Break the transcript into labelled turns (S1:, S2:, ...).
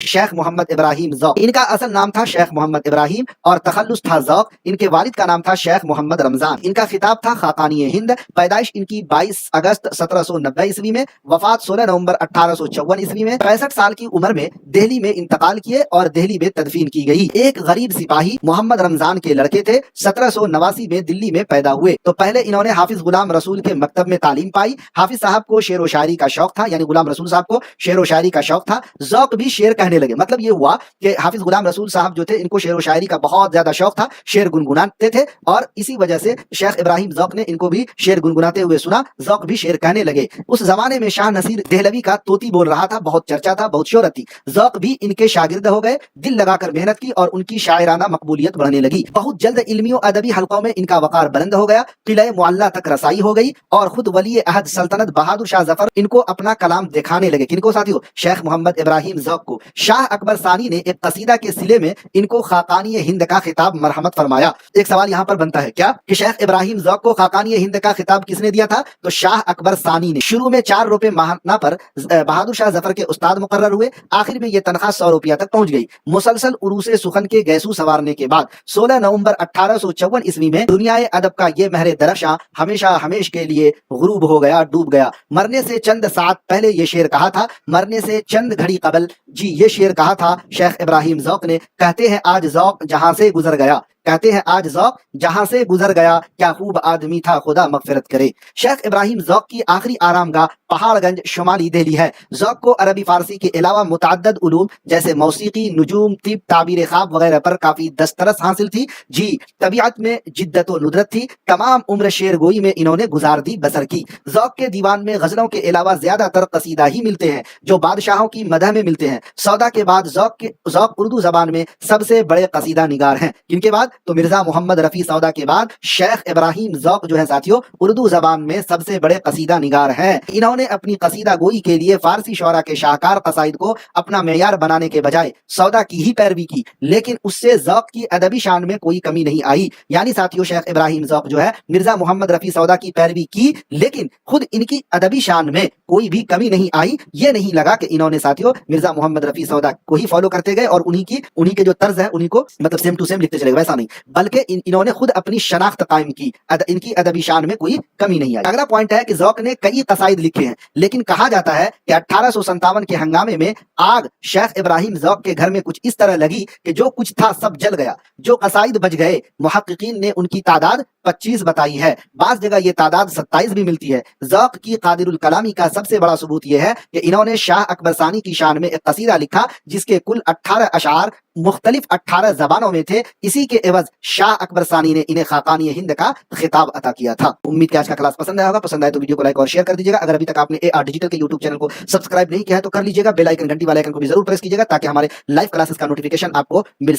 S1: शेख मोहम्मद इब्राहिम ज़ौक़। इनका असल नाम था शेख मोहम्मद इब्राहिम और तखल्लुस था ज़ौक़। इनके वालिद का नाम था शेख मोहम्मद रमजान। इनका खिताब था खाकानी हिंद। पैदाइश इनकी 22 अगस्त 1790 ईस्वी में, वफात 16 नवंबर 1854 ईस्वी में। 65 साल की उम्र में दिल्ली में इंतकाल किए और दिल्ली में तदफीन की गई। एक गरीब सिपाही मोहम्मद रमजान के लड़के थे। 1789 में दिल्ली में पैदा हुए तो पहले इन्होंने हाफिज गुलाम रसूल के मकतब में तालीम पाई। हाफिज साहब को शेर व शायरी का शौक था, यानी गुलाम रसूल साहब को शेर व शायरी का शौक था। ज़ौक़ भी शेर कहने लगे। मतलब ये हुआ कि हाफिज गुलाम रसूल साहब जो थे इनको शेर व शायरी का बहुत ज्यादा शौक था, शेर गुनगुनाते थे और इसी वजह से शेख इब्राहिम ज़ौक़ ने इनको भी शेर गुनगुनाते हुए सुना। ज़ौक़ भी शेर कहने लगे। उस जमाने में शाह नसीर देहलवी का तोती बोल रहा था, बहुत चर्चा था, बहुत शोहरत थी। ज़ौक़ भी इनके शागिर्द हो गए। दिल लगाकर मेहनत की और उनकी शायराना मकबूलियत बढ़ने लगी। बहुत जल्द इल्मी और अदबी हलकों में इनका वकार बुलंद हो गया। किले मुअल्ला तक रसाई हो गई और खुद वली अहद सल्तनत बहादुर शाह जफर इनको अपना कलाम दिखाने लगे। किनको साथियों? शेख मोहम्मद इब्राहिम ज़ौक़ को। शाह अकबर सानी ने एक कसीदा के सिले में इनको खाकानी हिंद का खिताब मरहमत फरमाया। एक सवाल यहाँ पर बनता है क्या कि शेख इब्राहिम ज़ौक़ को खाकानी हिंद का खिताब किसने दिया था? तो शाह अकबर सानी ने। शुरू में 4 रुपए माहाना पर बहादुर शाह जफर के उस्ताद मुकर्रर हुए। आखिर में ये तनख्वाह 100 रुपया तक पहुंच गई। मुसलसल उरूसे सुखन के गैसू सवारने के बाद 16 नवंबर 1854 ईस्वी में दुनियाए अदब का ये महरे दरशा हमेशा हमेश के लिए गुरूब हो गया, डूब गया। मरने से चंद साथ पहले ये शेर कहा था, मरने से चंद घड़ी कबल जी ये शेर कहा था शेख इब्राहिम ज़ौक़ ने। कहते हैं आज ज़ौक़ जहां से गुजर गया, कहते हैं आज ज़ौक़ जहां से गुजर गया, क्या खूब आदमी था खुदा मगफिरत करे। शेख इब्राहिम ज़ौक़ की आखिरी आरामगाह पहाड़गंज शुमाली दिल्ली है। ज़ौक़ को अरबी फारसी के अलावा मुतअद्दिद उलूम जैसे मौसीकी, नुजूम, तिब, ताबीर ख्वाब वगैरह पर काफी दस्तरस हासिल थी। जी तबीयत में जिद्दत व नुदरत थी। तमाम उम्र शेर गोई में इन्होंने गुजार दी बसर की। ज़ौक़ के दीवान में गजलों के अलावा ज्यादातर कसीदा ही मिलते हैं जो बादशाहों की मदह में मिलते हैं। सौदा के बाद ज़ौक़ उर्दू जबान में सबसे बड़े कसीदा निगार हैं। किनके बाद? तो मिर्जा मोहम्मद रफी सौदा के बाद शेख इब्राहिम ज़ौक़ जो है साथियों उर्दू जबान में सबसे बड़े कसीदा निगार हैं। इन्होंने अपनी कसीदा गोई के लिए फारसी शौरा के शाहकार कसाइद को अपना मेयार बनाने के बजाय सौदा की ही पैरवी की, लेकिन उससे ज़ौक़ की अदबी शान में कोई कमी नहीं आई। यानी साथियों शेख इब्राहिम ज़ौक़ जो है मिर्जा मोहम्मद रफी सौदा की पैरवी की, लेकिन खुद इनकी अदबी शान में कोई भी कमी नहीं आई। ये नहीं लगा कि इन्होंने साथियों मिर्जा मोहम्मद रफी सौदा को ही फॉलो करते गए और उन्हीं के जो तर्ज है उन्हीं को मतलब सेम टू सेम लिखते चले गए, वैसा नहीं, बल्कि इन्होंने खुद अपनी शनाख्त कायम की। इनकी अदबी शान में कोई कमी नहीं आई। अगला पॉइंट है कि ज़ौक़ ने कई कसाइद लिखे हैं, लेकिन कहा जाता है कि 1857 के हंगामे में आग शेख इब्राहिम ज़ौक़ के घर में कुछ इस तरह लगी कि जो कुछ था सब जल गया। जो कसाइद बच गए मुहक्किकीन ने उनकी तादाद 25 बताई है। बाज़ जगह ये तादाद 27 भी मिलती है। ज़ौक़ की कादिरुल कलामी का सबसे बड़ा सबूत यह है कि इन्होंने शाह अकबर सानी की शान में एक कसीदा लिखा जिसके कुल 18 अशार मुख्तलिफ 18 जबानों में थे। इसी के एवज शाह अकबर सानी ने इन्हें खाकानी हिंद का खिताब अता किया था। उम्मीद कि आज का क्लास पसंद आया होगा। पसंद आए तो वीडियो को लाइक और शेयर कर दीजिएगा। अगर अभी तक आपने AR डिजिटल के यूट्यूब चैनल को सब्सक्राइब नहीं किया है तो कर लीजिएगा। बेल आइकन घंटी वाले आइकन को भी जरूर प्रेस कीजिएगा ताकि हमारे लाइव क्लासेस का नोटिफिकेशन आपको मिल